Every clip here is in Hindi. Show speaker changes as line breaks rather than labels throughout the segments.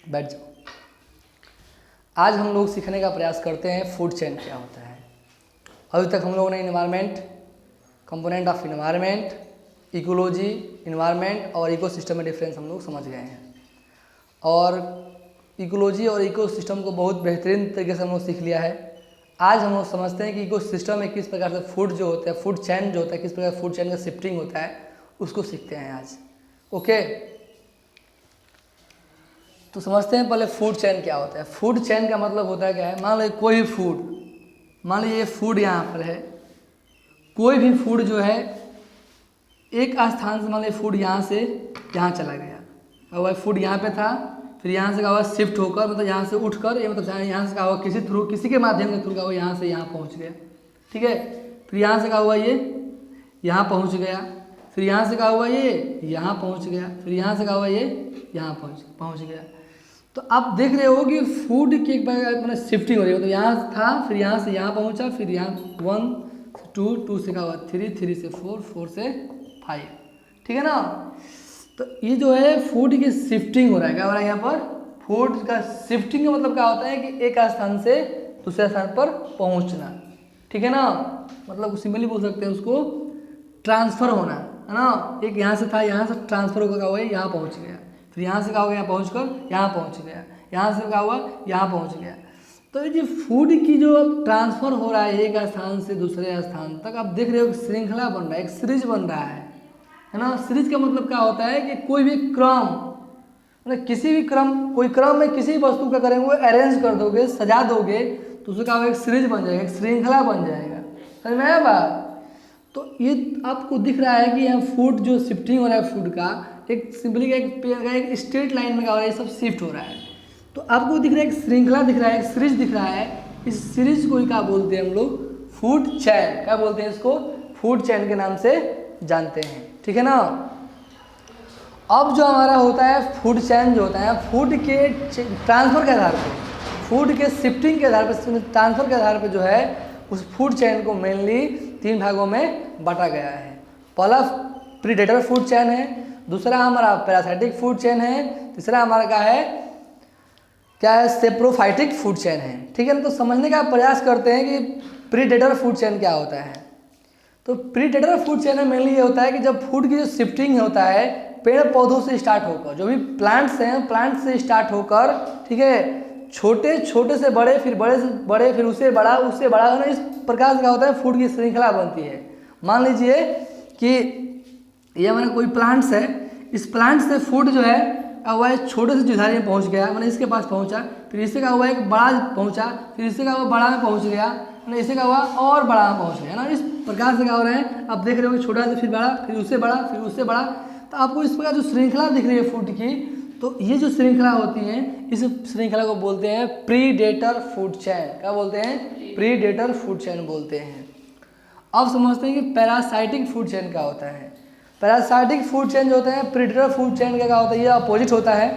बैठ जाओ। आज हम लोग सीखने का प्रयास करते हैं फूड चेन क्या होता है। अभी तक हम लोगों ने environment, component of environment, ecology, environment और इकोसिस्टम में डिफरेंस हम लोग समझ गए हैं। और इकोलॉजी और इकोसिस्टम को बहुत बेहतरीन तरीके से हम लोग सीख लिया है। आज हम लोग समझते हैं कि इकोसिस्टम में किस प्रकार से फूड जो होता है, फूड चेन जो होता है, किस प्रकार फूड चेन का शिफ्टिंग होता है, उसको सीखते हैं आज। ओके, तो समझते हैं पहले फूड चेन क्या होता है। फूड चेन का मतलब होता है क्या है, मान लो कोई भी फूड, मान लीजिए फूड यहाँ पर है, कोई भी फूड जो है एक स्थान से, मान लीजिए फूड यहाँ से यहाँ चला गया, और वह फूड यहाँ पे था, फिर यहाँ से क्या हुआ शिफ्ट होकर, मतलब यहाँ से उठकर, ये मतलब यहाँ से क्या हुआ किसी थ्रू, किसी के माध्यम के थ्रू क्या हुआ यहाँ से यहाँ पहुँच गया। ठीक है, फिर यहाँ से क्या हुआ ये यहाँ पहुँच गया, फिर यहाँ से क्या हुआ ये यहाँ पहुँच गया, फिर यहाँ से क्या हुआ ये यहाँ पहुँच गया। तो आप देख रहे हो कि फूड की एक बार मतलब शिफ्टिंग हो रही है। तो यहाँ था, फिर यहाँ से यहाँ पहुँचा, फिर यहाँ 1 2 2 से क्या हुआ 3 3 से 4 4 से 5। ठीक है ना। तो ये जो है फूड की शिफ्टिंग हो रहा है। क्या हो रहा है यहाँ पर, फूड का शिफ्टिंग का मतलब क्या होता है कि एक स्थान से दूसरे स्थान पर पहुँचना। ठीक है ना, मतलब सिंपली बोल सकते हैं उसको ट्रांसफ़र होना, है ना। एक यहाँ से था, यहाँ से ट्रांसफ़र होकर क्या हुआ यहाँ पहुँच गया, फिर यहाँ से क्या हो गया यहाँ पहुँच कर यहाँ पहुँच गया, यहाँ से क्या हुआ यहाँ पहुँच गया। तो ये फूड की जो ट्रांसफ़र हो रहा है एक स्थान से दूसरे स्थान तक, आप देख रहे हो श्रृंखला बन रहा है, एक सीरीज बन रहा है ना। सीरीज का मतलब क्या होता है कि कोई भी क्रम, मतलब किसी भी क्रम, कोई क्रम में किसी भी वस्तु का करेंगे, अरेंज कर दोगे, सजा दोगे, तो उसका एक सीरीज बन जाएगा, एक श्रृंखला बन जाएगा। समझ में आया बात। तो ये आपको दिख रहा है कि यहाँ फूड जो शिफ्टिंग हो रहा है फूड का, एक सिंपली एक स्ट्रेट लाइन में क्या हो रहा है, ये सब शिफ्ट हो रहा है। तो आपको दिख रहा है एक श्रृंखला दिख रहा है, एक सीरीज दिख रहा है। इस सीरीज को क्या बोलते हैं हम लोग, फूड चेन। क्या बोलते हैं इसको, फूड चेन के नाम से जानते हैं। ठीक है ना। अब जो हमारा होता है फूड चेन जो होता है, फूड के ट्रांसफ़र के आधार पे, फूड के शिफ्टिंग के आधार पर, ट्रांसफ़र के आधार पर जो है उस फूड चेन को मेनली 3 भागों में बांटा गया है। पहला प्रीडेटर फूड चेन है, दूसरा हमारा पैरासाइटिक फूड चेन है, तीसरा हमारा क्या है सेप्रोफाइटिक फूड चेन है। ठीक है ना। तो समझने का प्रयास करते हैं कि प्रीडेटर फूड चेन क्या होता है। तो प्रीडेटर फूड चेन में मेनली ये होता है कि जब फूड की जो शिफ्टिंग होता है पेड़ पौधों से स्टार्ट होकर, जो भी प्लांट्स हैं प्लांट से स्टार्ट होकर, ठीक है, छोटे छोटे से बड़े, फिर बड़े से बड़े, फिर उससे बड़ा, उससे बड़ा, है ना। इस प्रकार से क्या होता है फूड की श्रृंखला बनती है। मान लीजिए कि ये हमारा कोई प्लांट्स है, इस प्लांट से फूड जो है हुआ है छोटे से जुझारी में पहुंच गया, मैंने इसके पास पहुंचा, फिर इससे क्या हुआ एक बड़ा पहुंचा, फिर इससे क्या हुआ बड़ा में पहुंच गया, मैंने इससे क्या हुआ और बड़ा में पहुंच गया ना। इस प्रकार से क्या हो रहा है आप देख रहे हो, छोटा से फिर बड़ा, फिर उससे बड़ा, फिर उससे बड़ा। तो आपको इस प्रकार जो श्रृंखला दिख रही है फूड की, तो ये जो श्रृंखला होती है इस श्रृंखला को बोलते हैं प्रीडेटर फूड चेन। क्या बोलते हैं, प्रीडेटर फूड चेन बोलते हैं। अब समझते हैं कि पैरासाइटिक फूड चेन क्या होता है। पैरासाइटिक फूड चेन जो होता है प्रीडेटर फूड चेन का क्या होता है, ये अपोजिट होता है।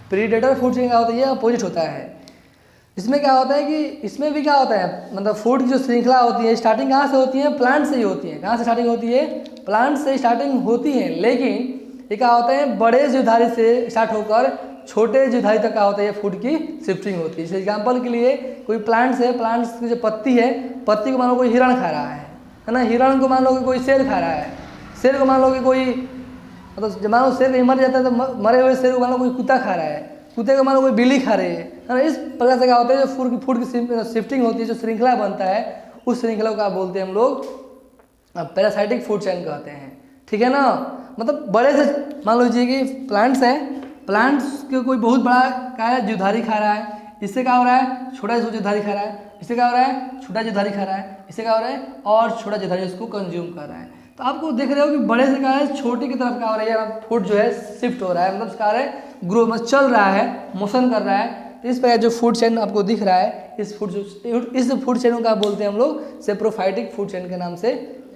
प्रीडेटर फूड चेन क्या होता है, ये अपोजिट होता है। इसमें क्या होता है कि इसमें भी क्या होता है, मतलब फूड की जो श्रृंखला होती है स्टार्टिंग कहाँ से होती है, प्लांट से ही होती है। कहाँ से स्टार्टिंग होती है, प्लांट से स्टार्टिंग होती है। लेकिन ये क्या होता है बड़े जीवधारी से स्टार्ट होकर छोटे जीवधारी तक क्या होता है फूड की शिफ्टिंग होती है। जैसे एग्जाम्पल के लिए कोई प्लांट्स है, प्लांट्स की जो पत्ती है, पत्ती को मान लो कोई हिरण खा रहा है ना, हिरण को मान लो कि कोई शेर खा रहा है, शेर को मान लो कि कोई, मतलब मान लो शेर कहीं मर जाता है तो मरे हुए शेर को मान लो कोई कुत्ता खा रहा है, कुत्ते को मान लो कोई बिल्ली खा रही है ना। इस प्रकार से क्या होता है जो फूड की शिफ्टिंग होती है, जो श्रृंखला बनता है, उस श्रृंखला को बोलते हैं हम लोग पैरासाइटिक फूड चेन कहते हैं। ठीक है ना। मतलब बड़े से मान लीजिए कि प्लांट्स है, प्लांट्स के कोई बहुत बड़ा क्या है जीवधारी खा रहा है, इससे क्या हो रहा है छोटा जीवधारी खा रहा है, इससे क्या हो रहा है छोटा जीवधारी खा रहा है, इससे क्या हो रहा है और छोटा जीवधारी उसको कंज्यूम कर रहा है। तो आपको देख रहे हो कि बड़े से क्या है छोटे की तरफ क्या हो रहा है, फूड जो है शिफ्ट हो रहा है, मतलब क्या है ग्रो में चल रहा है, मोशन कर रहा है। तो इस प्रकार जो फूड चेन आपको दिख रहा है, इस फूड चेन को क्या बोलते हैं हम लोग, सेप्रोफाइटिक फूड चेन के नाम से,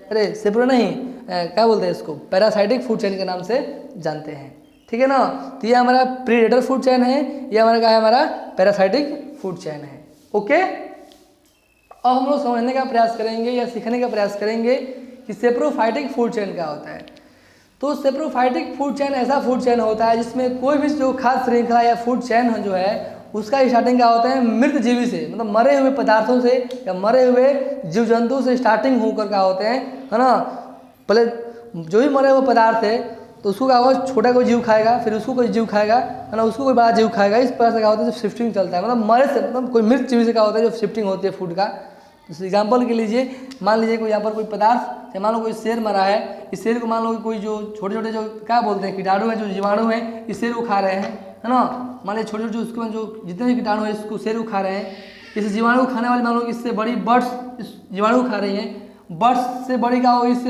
अरे सेप्रो नहीं, क्या बोलते हैं इसको, पैरासाइटिक फूड चेन के नाम से जानते हैं। ठीक है ना। तो ये हमारा प्रीडेटर फूड चेन है, ये हमारा क्या है, हमारा पैरासाइटिक फूड चेन है। ओके, अब हम लोग समझने का प्रयास करेंगे या सीखने का प्रयास करेंगे कि सेप्रोफाइटिक फूड चेन क्या होता है। तो सेप्रोफाइटिक फूड चेन ऐसा फूड चेन होता है जिसमें कोई भी जो खाद्य श्रृंखला या फूड चेन जो है उसका स्टार्टिंग क्या होता है मृत जीवी से, मतलब मरे हुए पदार्थों से या मरे हुए जीव जंतु से स्टार्टिंग होकर क्या होते हैं, है ना। पहले जो भी मरे हुए पदार्थ है तो उसको क्या होगा, छोटा कोई जीव खाएगा, फिर उसको कोई जीव खाएगा, है ना, उसको कोई बड़ा जीव खाएगा। इस प्रकार से क्या होता है, जो शिफ्टिंग चलता है, मतलब मरे से, मतलब कोई मृत जीव से क्या होता है जो शिफ्टिंग होती है फूड का। तो एग्जाम्पल के लीजिए, मान लीजिए कोई यहाँ पर कोई पदार्थ, मान लो कोई शेर मरा है, इस शेर को मान लो कोई जो छोटे छोटे जो क्या बोलते हैं कीटाणु हैं, जो जीवाणु हैं, इस शेर को खा रहे हैं, है ना। मान लीजिए छोटे छोटे उसके जो जितने भी कीटाणु हैं इसको शेर को खा रहे हैं। इस जीवाणु को खाने वाले मान लो इससे बड़ी बर्ड्स इस जीवाणु को खा रही है, बर्ड्स से बड़ी क्या हो, इस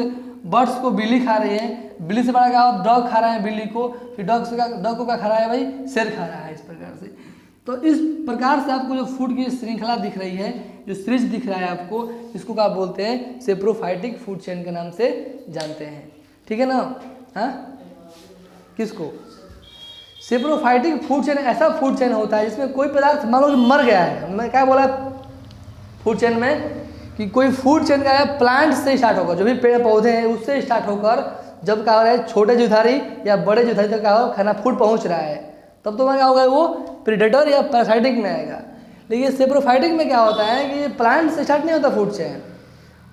बर्ड्स को बिल्ली खा रही है, बिल्ली से बड़ा क्या हो डॉग खा रहा है बिल्ली को, फिर डॉग को क्या खा रहा है भाई, शेर खा रहा है। इस प्रकार से, तो इस प्रकार से आपको जो फूड की श्रृंखला दिख रही है, जो सीरीज दिख रहा है आपको, इसको क्या बोलते हैं, सेप्रोफाइटिक फूड चेन के नाम से जानते हैं। ठीक है ना। हाँ, किसको, सेप्रोफाइटिक फूड चेन ऐसा फूड चेन होता है जिसमें कोई पदार्थ मान लो मर गया है। मैं क्या बोला फूड चेन में कि कोई फूड चेन का है प्लांट से स्टार्ट होकर, जो भी पेड़ पौधे हैं उससे स्टार्ट होकर जब क्या हो रहा है छोटे जीवधारी या बड़े जीवधारी तक क्या हो खाना फूड पहुंच रहा है, तब तो क्या होगा, वो प्रीडेटर या पैरासाइटिक में आएगा। लेकिन सेप्रोफाइटिक में क्या होता है कि ये प्लांट से स्टार्ट नहीं होता फूड चेन।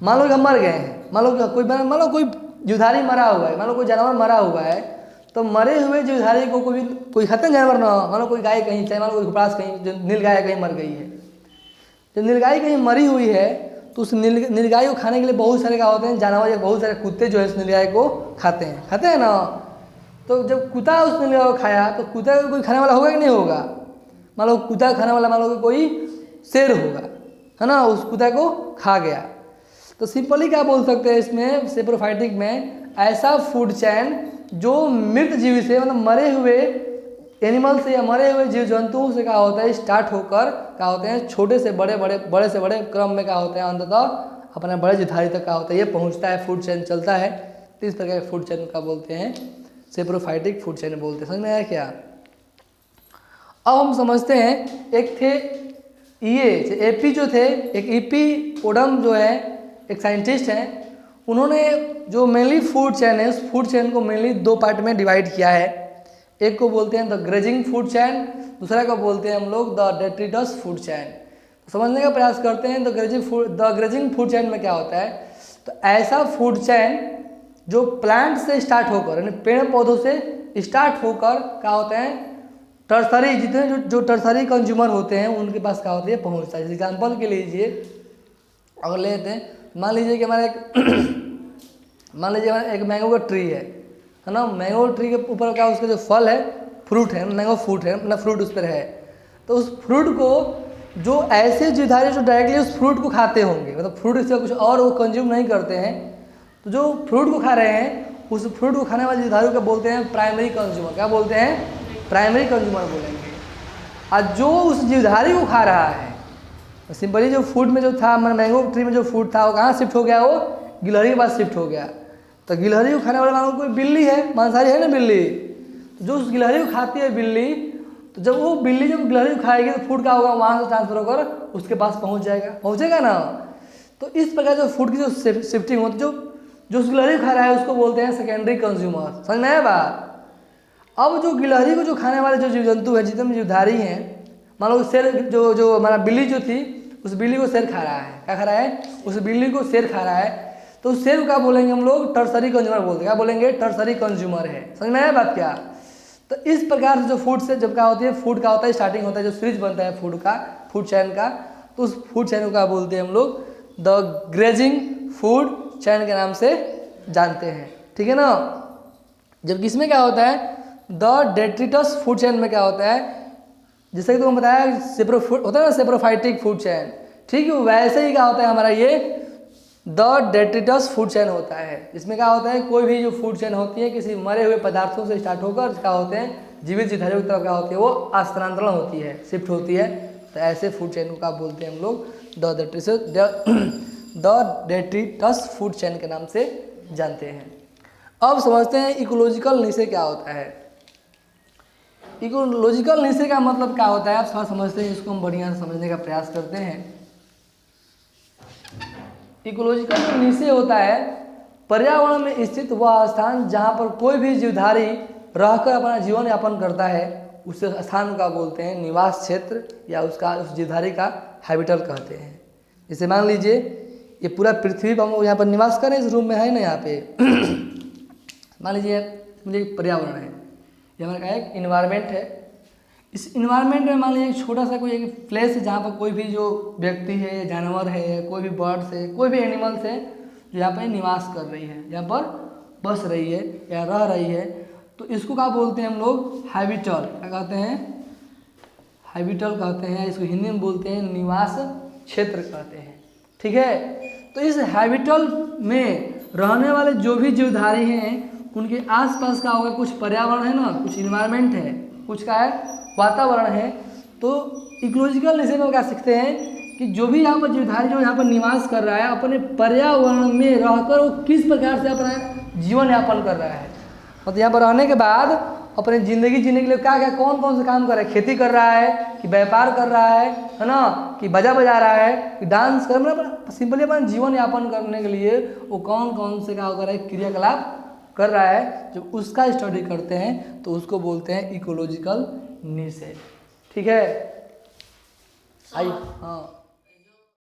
मान लो कि हम मर गए हैं, मान लो कोई जीवधारी मरा हुआ है, मान लो कोई जानवर मरा हुआ है, तो मरे हुए जीवधारी को कोई खत्म जानवर ना हो, मान लो कोई गाय कहीं, चाहे मान लो कोई घुपड़ास कहीं, जो नीलगाय कहीं मर गई है, जब नीलगाय कहीं मरी हुई है तो उस नीलगाय को खाने के लिए बहुत सारे क्या होते हैं जानवर या बहुत सारे कुत्ते जो है उस नीलगाय को खाते हैं ना। तो जब कुत्ता उस नीलगाय को खाया तो कुत्ता को कोई खाने वाला होगा कि नहीं होगा, मान लो कुत्ता खाने वाला मान लो कोई शेर होगा, है ना, उस कुत्ते को खा गया। तो सिंपली क्या बोल सकते हैं इसमें सेप्रोफाइटिक में, ऐसा फूड चैन जो मृत जीवी से, मतलब मरे हुए एनिमल से या मरे हुए जीव जंतुओं से क्या होता है स्टार्ट होकर क्या होते हैं छोटे से बड़े बड़े से बड़े क्रम में क्या होते हैं अंततः अपने बड़े जीवधारी तक क्या होता है ये पहुंचता है, फूड चैन चलता है। तो इस प्रकार के फूड चैन का बोलते हैं सेप्रोफाइटिक फूड चैन बोलते हैं। समझ में आया क्या। अब हम समझते हैं, एक थे ये एपी जो थे, एक ईपी ओडम जो है एक साइंटिस्ट हैं, उन्होंने जो मेनली फूड चैन है उस फूड चैन को मेनली दो पार्ट में डिवाइड किया है। एक को बोलते हैं द ग्रेजिंग फूड चैन, दूसरा को बोलते हैं हम लोग द डेट्रिटस फूड चैन। समझने का प्रयास करते हैं द ग्रेजिंग फूड चैन में क्या होता है। तो ऐसा फूड चैन जो प्लांट से स्टार्ट होकर यानी पेड़ पौधों से स्टार्ट होकर क्या होते हैं टर्सरी, जितने जो टर्सरी कंज्यूमर होते हैं उनके पास क्या होती है पहुँचता है। एग्जाम्पल के लीजिए अगर लेते हैं, मान लीजिए कि हमारा एक मैंगो का ट्री है ना। मैंगो ट्री के ऊपर क्या उसका जो फल है फ्रूट है, मैंगो फ्रूट है ना, फ्रूट उस पर है। तो उस फ्रूट को जो ऐसे जीवधारी जो डायरेक्टली उस फ्रूट को खाते होंगे, मतलब फ्रूट से कुछ और वो कंज्यूम नहीं करते हैं, तो जो फ्रूट को खा रहे हैं उस फ्रूट को खाने वाले जीवधारियों को बोलते हैं प्राइमरी कंज्यूमर। क्या बोलते हैं, प्राइमरी कंज्यूमर बोलेंगे। और जो उस जीवधारी को खा रहा है, सिंपली जो फूड में जो था मैंगो ट्री में जो फूड था वो कहाँ शिफ्ट हो गया, वो गिलहरी के पास शिफ्ट हो गया। तो गिलहरी को खाने वाले मानो कोई बिल्ली है, मांसाहारी है ना बिल्ली, तो जो उस गिलहरी को खाती है बिल्ली, तो जब वो बिल्ली जब गिलहरी को खाएगी तो फूड क्या होगा वहाँ से ट्रांसफर होकर उसके पास पहुँचेगा ना। तो इस प्रकार जो फूड की जो शिफ्टिंग होती है, जो उस गिलहरी को खा रहा है उसको बोलते हैं सेकेंडरी कंज्यूमर। समझ में आया बात। अब जो गिलहरी को जो खाने वाले जो जीव जंतु है, जितने जीवधारी हैं, मान लो शेर जो हमारा बिल्ली जो थी उस बिल्ली को शेर खा रहा है। क्या खा रहा है, उस बिल्ली को शेर खा रहा है। तो उस शेर को क्या बोलेंगे हम लोग, टर्सरी कंज्यूमर बोलते हैं। क्या बोलेंगे, टर्सरी कंज्यूमर है। समझ में आया बात क्या। तो इस प्रकार से जो फूड से जब क्या होती है फूड का होता है स्टार्टिंग होता है, जो सीरीज बनता है फूड का, फूड चैन का, तो उस फूड चैन को क्या बोलते हैं हम लोग द ग्रेजिंग फूड चैन के नाम से जानते हैं। ठीक है ना। जबकि इसमें क्या होता है द डेट्रिटस फूड चैन में क्या होता है, जैसे कि तुमने बताया होता है ना सेप्रोफाइटिक फूड चैन, ठीक है, वैसे ही क्या होता है हमारा ये द डेट्रिटस फूड चैन होता है। इसमें क्या होता है कोई भी जो फूड चैन होती है किसी मरे हुए पदार्थों से स्टार्ट होकर क्या होते हैं जीवित जीवधारियों की तरफ क्या होती है वो स्थानांतरण होती है, शिफ्ट होती है। तो ऐसे फूड चैन को क्या बोलते हैं हम लोग द डेट्रिटस फूड चैन के नाम से जानते हैं। अब समझते हैं इकोलॉजिकल नीचे क्या होता है। इकोलॉजिकल नीचे का मतलब क्या होता है आप थोड़ा समझते हैं, इसको हम बढ़िया से समझने का प्रयास करते हैं। इकोलॉजिकल जो नीचे होता है पर्यावरण में स्थित वह स्थान जहाँ पर कोई भी जीवधारी रहकर अपना जीवन यापन करता है उस स्थान का बोलते हैं निवास क्षेत्र या उसका उस जीवधारी का हैबिटल कहते हैं। जैसे मान लीजिए ये पूरा पृथ्वी पर हम यहाँ पर निवास करें, इस रूम में है ना यहाँ पे मान लीजिए मुझे एक पर्यावरण है, ये हमारा क्या है इन्वायरमेंट है। इस इन्वायरमेंट में मान लीजिए एक छोटा सा कोई एक प्लेस है जहाँ पर कोई भी जो व्यक्ति है, जानवर है, कोई भी बर्ड्स है, कोई भी एनिमल्स है जो यहाँ पर निवास कर रही है, यहाँ पर बस रही है या रह रही है, तो इसको क्या बोलते हैं हम लोग हैबिटल। क्या कहते हैं? हैबिटल कहते हैं। इसको हिंदी में बोलते हैं निवास क्षेत्र कहते हैं। ठीक है, तो इस हैबिटल में रहने वाले जो भी जीवधारी हैं उनके आसपास का होगा कुछ पर्यावरण है ना, कुछ इन्वायरमेंट है, कुछ का है वातावरण है। तो इकोलॉजिकल नेचर में क्या सीखते हैं कि जो भी यहाँ पर जीवधारी जो यहाँ पर निवास कर रहा है अपने पर्यावरण में रहकर वो किस प्रकार से अपना जीवन यापन कर रहा है, मतलब यहाँ पर रहने के बाद अपनी ज़िंदगी जीने के लिए क्या क्या कौन कौन से काम कर रहा है, खेती कर रहा है कि व्यापार कर रहा है ना, कि बजा बजा रहा है कि डांस कर रहा है, सिंपली अपना जीवन यापन करने के लिए वो कौन कौन से क्या कर रहा है क्रियाकलाप कर रहा है, जब उसका स्टडी करते हैं तो उसको बोलते हैं इकोलॉजिकल नीचे। ठीक है, आई हाँ